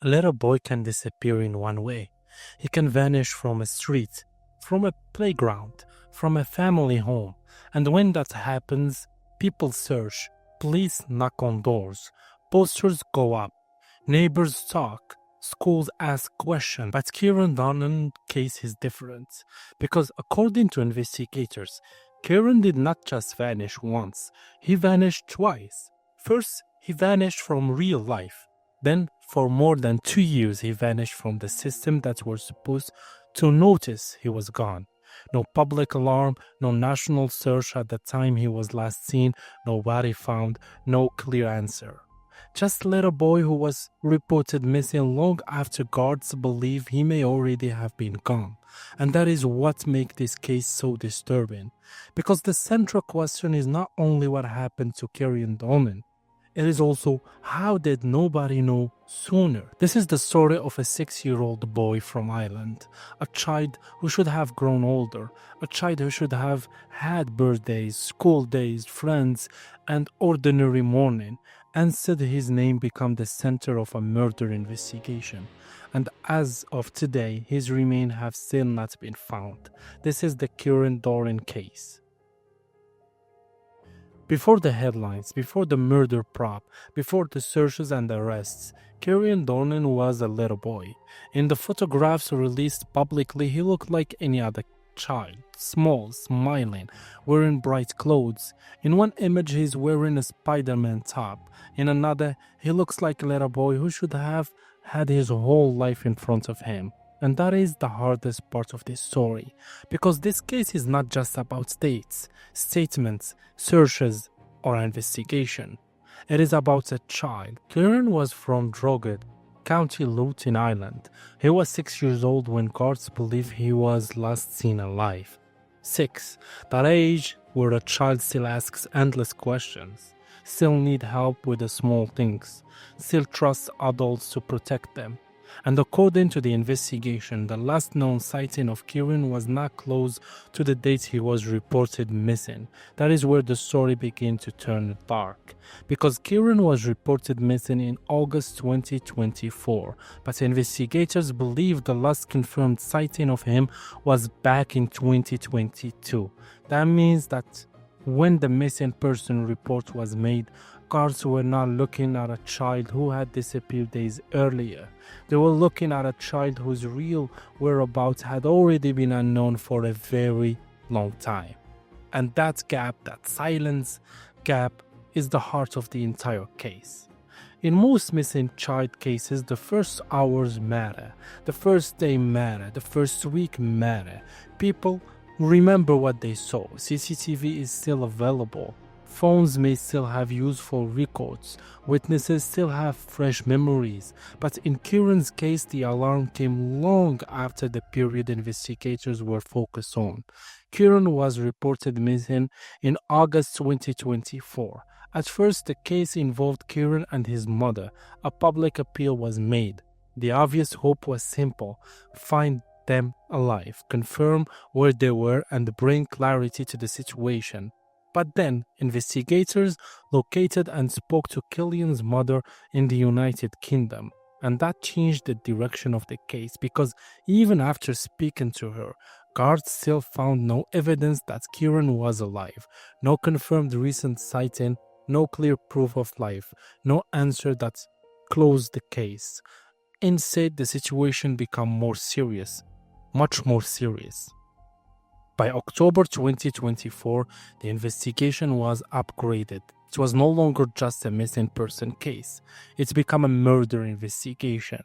A little boy can disappear in one way. He can vanish from a street, from a playground, from a family home. And when that happens, people search, police knock on doors, posters go up, neighbors talk, schools ask questions. But Kyran Durnin's case is different because according to investigators, Kyran did not just vanish once, he vanished twice. First, he vanished from real life. Then, for more than 2 years, he vanished from the system that were supposed to notice he was gone. No public alarm, no national search at the time he was last seen, nobody found, no clear answer. Just a little boy who was reported missing long after guards believe he may already have been gone. And that is what makes this case so disturbing. Because the central question is not only what happened to Kyran Durnin, it is also how did nobody know sooner? This is the story of a 6-year-old boy from Ireland, a child who should have grown older, a child who should have had birthdays, school days, friends, and ordinary morning. Instead, his name became the center of a murder investigation. And as of today, his remains have still not been found. This is the Kyran Durnin case. Before the headlines, before the murder prop, before the searches and arrests, Kyran Durnin was a little boy. In the photographs released publicly, he looked like any other child, small, smiling, wearing bright clothes. In one image, he's wearing a Spider-Man top. In another, he looks like a little boy who should have had his whole life in front of him. And that is the hardest part of this story, because this case is not just about dates, statements, searches, or investigation. It is about a child. Kyran was from Drogheda, County Louth in Ireland. He was 6 years old when guards believe he was last seen alive. 6. That age where a child still asks endless questions, still need help with the small things, still trusts adults to protect them. And according to the investigation, the last known sighting of Kyran was not close to the date he was reported missing. That is where the story began to turn dark. Because Kyran was reported missing in August 2024, but investigators believe the last confirmed sighting of him was back in 2022. That means that when the missing person report was made, guards were not looking at a child who had disappeared days earlier. They were looking at a child whose real whereabouts had already been unknown for a very long time. And that gap, that silence gap, is the heart of the entire case. In most missing child cases, the first hours matter, the first day matter, the first week matter. People remember what they saw. CCTV is still available. Phones may still have useful records. Witnesses still have fresh memories. But in Kyran's case, the alarm came long after the period investigators were focused on. Kyran was reported missing in August 2024. At first, the case involved Kyran and his mother. A public appeal was made. The obvious hope was simple: find them alive, confirm where they were, and bring clarity to the situation. But then, investigators located and spoke to Kyran's mother in the United Kingdom. And that changed the direction of the case, because even after speaking to her, guards still found no evidence that Kyran was alive, no confirmed recent sighting, no clear proof of life, no answer that closed the case. Instead, the situation became more serious, much more serious. By October 2024, the investigation was upgraded. It was no longer just a missing person case. It's become a murder investigation.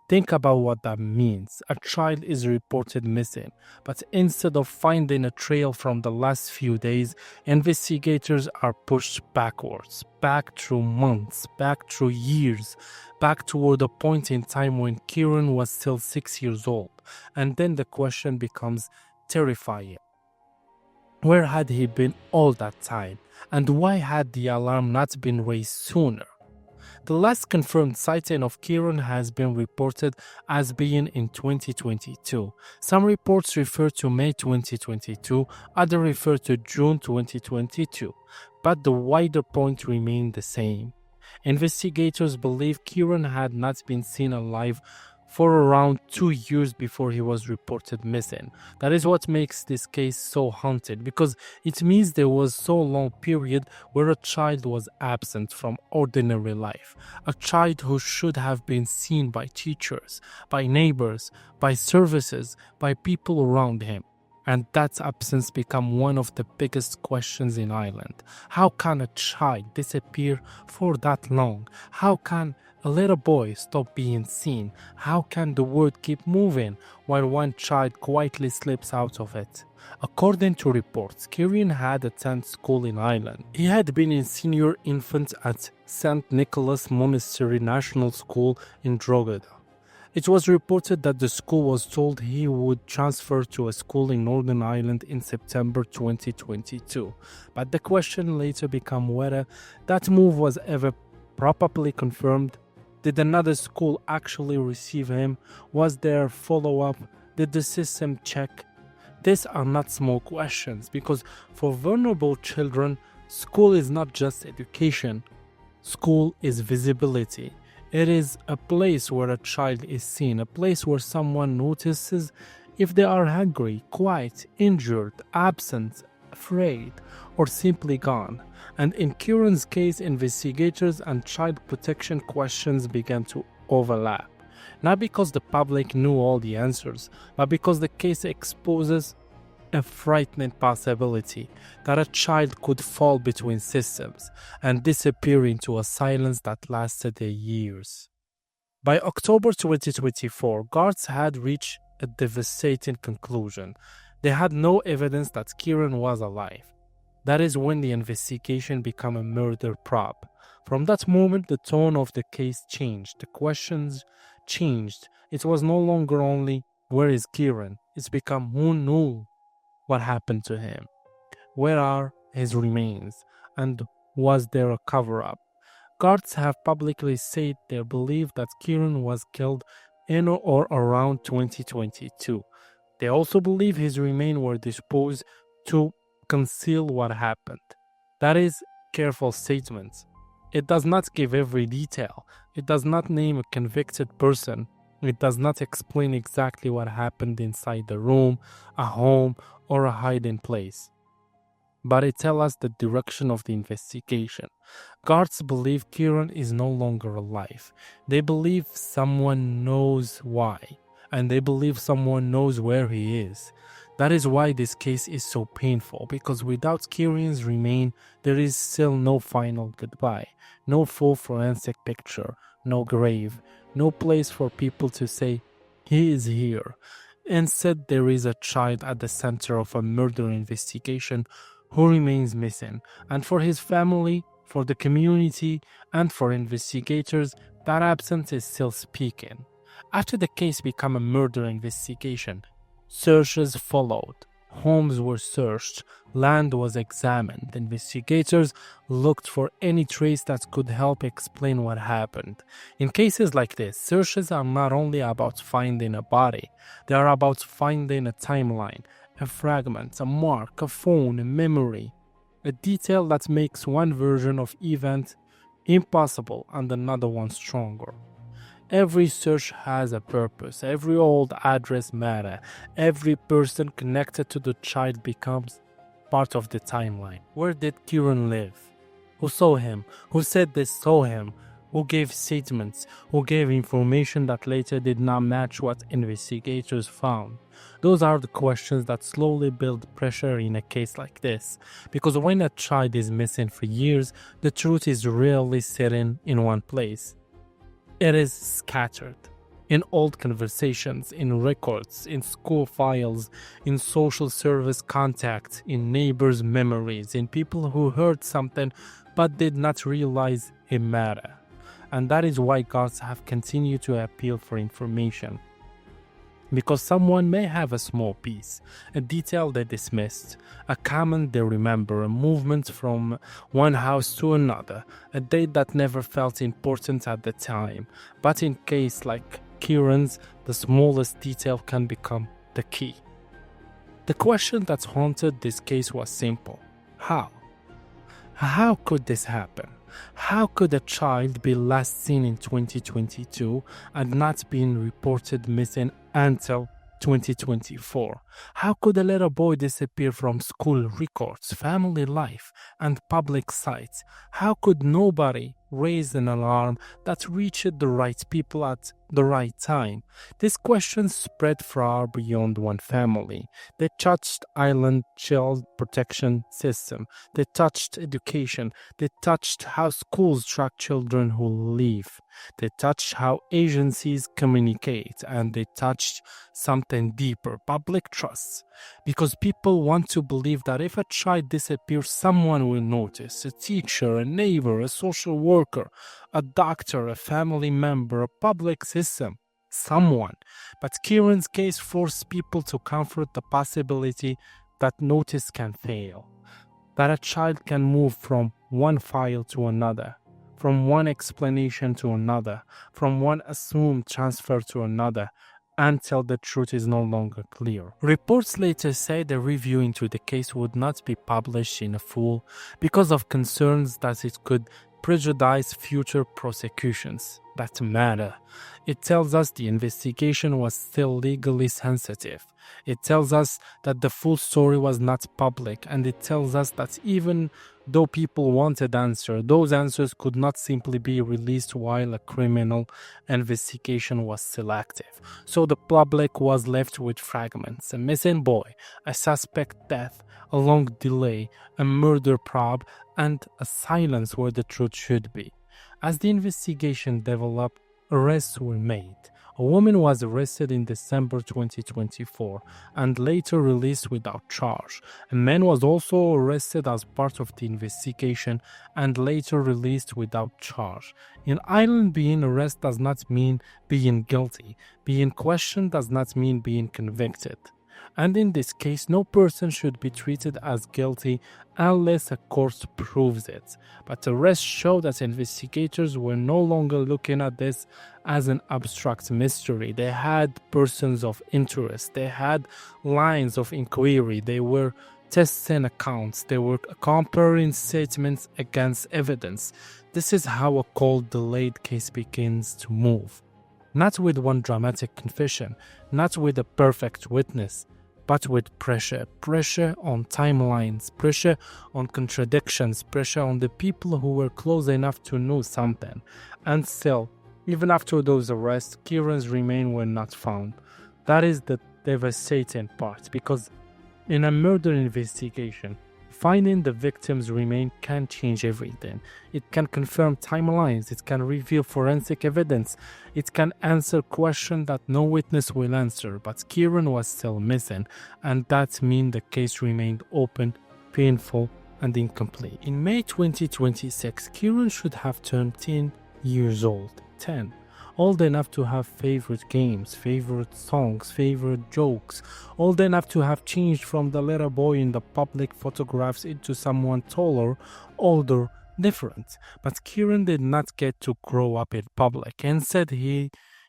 Think about what that means. A child is reported missing, but instead of finding a trail from the last few days, investigators are pushed backwards, back through months, back through years, back toward a point in time when Kyran was still 6 years old. And then the question becomes terrifying. Where had he been all that time? And why had the alarm not been raised sooner? The last confirmed sighting of Kyran has been reported as being in 2022. Some reports refer to May 2022, others refer to June 2022. But the wider point remained the same. Investigators believe Kyran had not been seen alive for around 2 years before he was reported missing. That is what makes this case so haunted, because it means there was so long period where a child was absent from ordinary life, a child who should have been seen by teachers, by neighbors, by services, by people around him. And that absence become one of the biggest questions in Ireland. How can a child disappear for that long? How can a little boy stop being seen? How can the world keep moving while one child quietly slips out of it? According to reports, Kyran had attended school in Ireland. He had been in senior infant at St. Nicholas Monastery National School in Drogheda. It was reported that the school was told he would transfer to a school in Northern Ireland in September 2022. But the question later became whether that move was ever properly confirmed. Did another school actually receive him? Was there follow-up? Did the system check? These are not small questions, because for vulnerable children, school is not just education. School is visibility. It is a place where a child is seen, a place where someone notices if they are hungry, quiet, injured, absent, afraid, or simply gone. And in Kyran's case, investigators and child protection questions began to overlap. Not because the public knew all the answers, but because the case exposes a frightening possibility that a child could fall between systems and disappear into a silence that lasted years. By October 2024, Gards had reached a devastating conclusion. They had no evidence that Kyran was alive. That is when the investigation became a murder probe. From that moment, the tone of the case changed. The questions changed. It was no longer only, where is Kyran? It's become, who knew what happened to him? Where are his remains? And was there a cover-up? Guards have publicly said they believe that Kyran was killed in or around 2022. They also believe his remains were disposed to conceal what happened. That is careful statement. It does not give every detail. It does not name a convicted person. It does not explain exactly what happened inside the room, a home, or a hiding place. But it tells us the direction of the investigation. Guards believe Kyran is no longer alive. They believe someone knows why, and they believe someone knows where he is. That is why this case is so painful, because without Kyran's remain, there is still no final goodbye, no full forensic picture, no grave, no place for people to say, he is here. Instead, there is a child at the center of a murder investigation who remains missing. And for his family, for the community, and for investigators, that absence is still speaking. After the case became a murder investigation, searches followed. Homes were searched, land was examined. Investigators looked for any trace that could help explain what happened. In cases like this, searches are not only about finding a body, they are about finding a timeline, a fragment, a mark, a phone, a memory, a detail that makes one version of event impossible and another one stronger. Every search has a purpose. Every old address matters. Every person connected to the child becomes part of the timeline. Where did Kyran live? Who saw him? Who said they saw him? Who gave statements? Who gave information that later did not match what investigators found? Those are the questions that slowly build pressure in a case like this. Because when a child is missing for years, the truth is rarely sitting in one place. It is scattered in old conversations, in records, in school files, in social service contacts, in neighbors' memories, in people who heard something but did not realize it mattered. And that is why guards have continued to appeal for information. Because someone may have a small piece, a detail they dismissed, a comment they remember, a movement from one house to another, a date that never felt important at the time. But in case like Kyran's, the smallest detail can become the key. The question that haunted this case was simple. How? How could this happen? How could a child be last seen in 2022 and not being reported missing until 2024? How could a little boy disappear from school records, family life, and public sites? How could nobody raise an alarm that reached the right people at the right time? These questions spread far beyond one family. They touched island child protection system. They touched education. They touched how schools track children who leave. They touched how agencies communicate, and they touched something deeper, public trust. Because people want to believe that if a child disappears, someone will notice. A teacher, a neighbor, a social worker, a doctor, a family member, a public system. Someone. But Kyran's case forced people to confront the possibility that notice can fail. That a child can move from one file to another, from one explanation to another, from one assumed transfer to another, until the truth is no longer clear. Reports later say the review into the case would not be published in full because of concerns that it could prejudice future prosecutions that matter. It tells us the investigation was still legally sensitive. It tells us that the full story was not public, and it tells us that even though people wanted answers, those answers could not simply be released while a criminal investigation was selective. So the public was left with fragments: a missing boy, a suspect death, a long delay, a murder probe, and a silence where the truth should be. As the investigation developed, arrests were made. A woman was arrested in December 2024 and later released without charge. A man was also arrested as part of the investigation and later released without charge. In Ireland, being arrested does not mean being guilty. Being questioned does not mean being convicted. And in this case, no person should be treated as guilty unless a court proves it. But arrests show that investigators were no longer looking at this as an abstract mystery. They had persons of interest. They had lines of inquiry. They were testing accounts. They were comparing statements against evidence. This is how a cold, delayed case begins to move. Not with one dramatic confession, not with a perfect witness, but with pressure on timelines, pressure on contradictions, pressure on the people who were close enough to know something. And still, even after those arrests, Kyran's remains were not found. That is the devastating part, because in a murder investigation, finding the victim's remains can change everything. It can confirm timelines, it can reveal forensic evidence, it can answer questions that no witness will answer, but Kyran was still missing, and that means the case remained open, painful, and incomplete. In May 2026, Kyran should have turned 10 years old. 10. Old enough to have favorite games, favorite songs, favorite jokes, old enough to have changed from the little boy in the public photographs into someone taller, older, different. But Kyran did not get to grow up in public. Instead,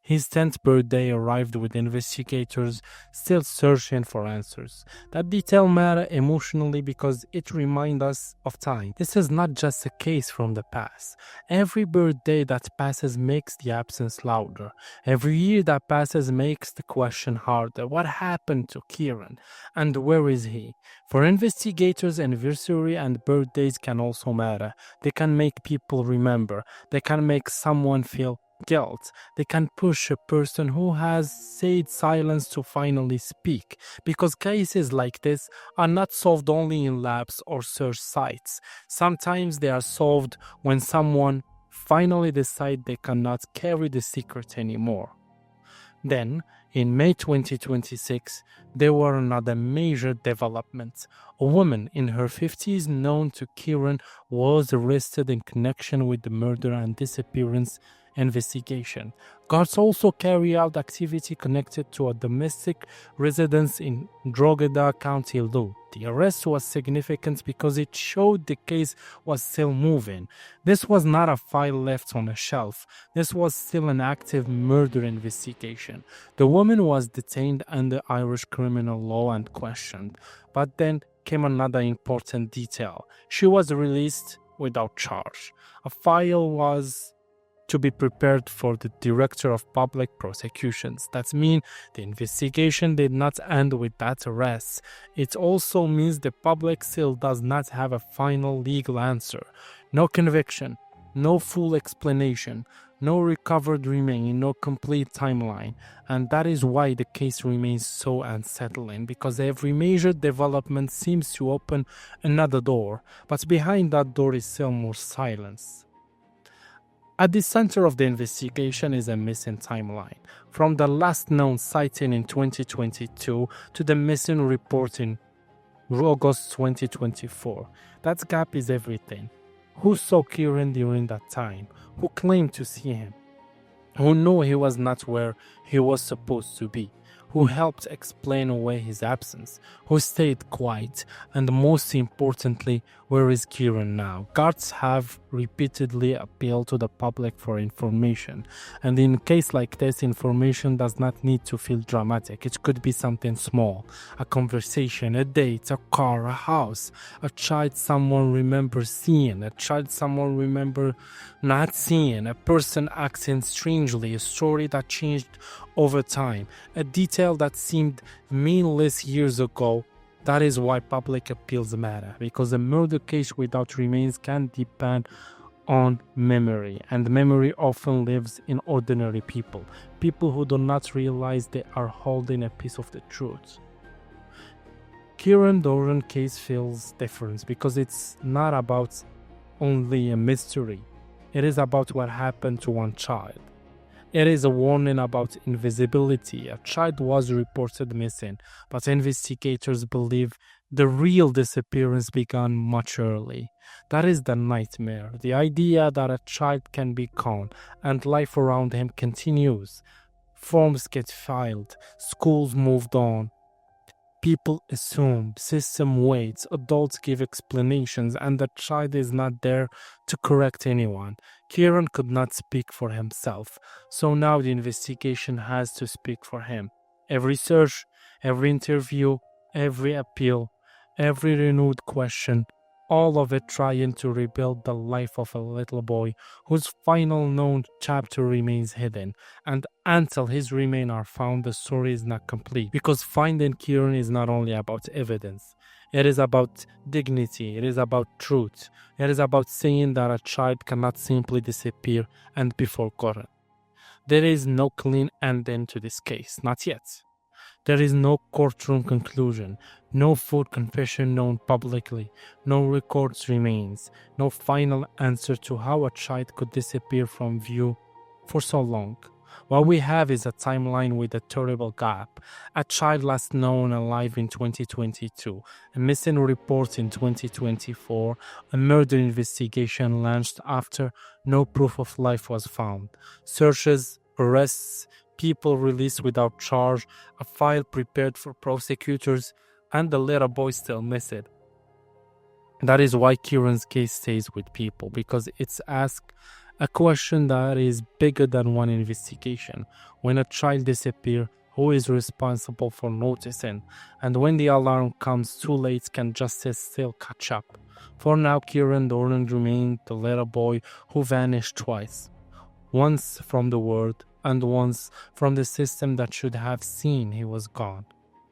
his 10th birthday arrived with investigators still searching for answers. That detail matters emotionally because it reminds us of time. This is not just a case from the past. Every birthday that passes makes the absence louder. Every year that passes makes the question harder. What happened to Kyran? And where is he? For investigators, anniversary and birthdays can also matter. They can make people remember. They can make someone feel guilt. They can push a person who has stayed silent to finally speak, because cases like this are not solved only in labs or search sites. Sometimes they are solved when someone finally decides they cannot carry the secret anymore. Then, in May 2026, there were another major development. A woman in her 50s known to Kyran was arrested in connection with the murder and disappearance investigation. Guards also carry out activity connected to a domestic residence in Drogheda, County Louth. The arrest was significant because it showed the case was still moving. This was not a file left on a shelf. This was still an active murder investigation. The woman was detained under Irish criminal law and questioned. But then came another important detail. She was released without charge. A file was to be prepared for the Director of Public Prosecutions. That means the investigation did not end with that arrest. It also means the public still does not have a final legal answer. No conviction, no full explanation, no recovered remain, no complete timeline. And that is why the case remains so unsettling, because every major development seems to open another door, but behind that door is still more silence. At the center of the investigation is a missing timeline, from the last known sighting in 2022 to the missing report in August 2024. That gap is everything. Who saw Kyran during that time? Who claimed to see him? Who knew he was not where he was supposed to be? Who helped explain away his absence? Who stayed quiet? And most importantly, where is Kyran now? Guards have repeatedly appealed to the public for information. And in a case like this, information does not need to feel dramatic. It could be something small. A conversation, a date, a car, a house, a child someone remembers seeing, a child someone remembers not seeing, a person acting strangely, a story that changed over time, a detail that seemed meaningless years ago. That is why public appeals matter, because a murder case without remains can depend on memory, and memory often lives in ordinary people, people who do not realize they are holding a piece of the truth. Kyran Durnin case feels different because it's not about only a mystery. It is about what happened to one child. It is a warning about invisibility. A child was reported missing, but investigators believe the real disappearance began much early. That is the nightmare, the idea that a child can be gone and life around him continues. Forms get filed, schools moved on. People assume, system waits, adults give explanations, and the child is not there to correct anyone. Kyran could not speak for himself, so now the investigation has to speak for him. Every search, every interview, every appeal, every renewed question, all of it trying to rebuild the life of a little boy whose final known chapter remains hidden. And until his remains are found, the story is not complete. Because finding Kyran is not only about evidence, it is about dignity, it is about truth, it is about saying that a child cannot simply disappear and be forgotten. There is no clean ending to this case, not yet. There is no courtroom conclusion, no full confession known publicly, no records remains, no final answer to how a child could disappear from view for so long. What we have is a timeline with a terrible gap. A child last known alive in 2022, a missing report in 2024, a murder investigation launched after no proof of life was found, searches, arrests, people released without charge, a file prepared for prosecutors, and the little boy still missing. That is why Kyran's case stays with people, because it's asked a question that is bigger than one investigation. When a child disappears, who is responsible for noticing? And when the alarm comes too late, can justice still catch up? For now, Kyran Durnin remained the little boy who vanished twice. Once from the world, and once from the system that should have seen he was gone.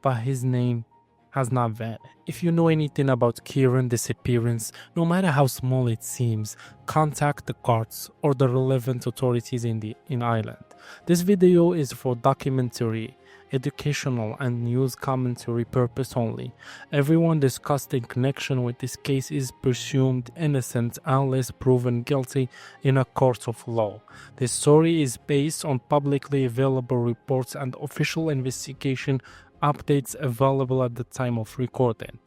But his name has not vanished. If you know anything about Kyran's disappearance, no matter how small it seems, contact the Gards or the relevant authorities in Ireland. This video is for documentary, educational and news commentary purpose only. Everyone discussed in connection with this case is presumed innocent unless proven guilty in a court of law. This story is based on publicly available reports and official investigation updates available at the time of recording.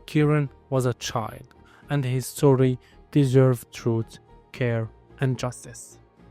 Kyran was a child, and his story deserved truth, care, and justice.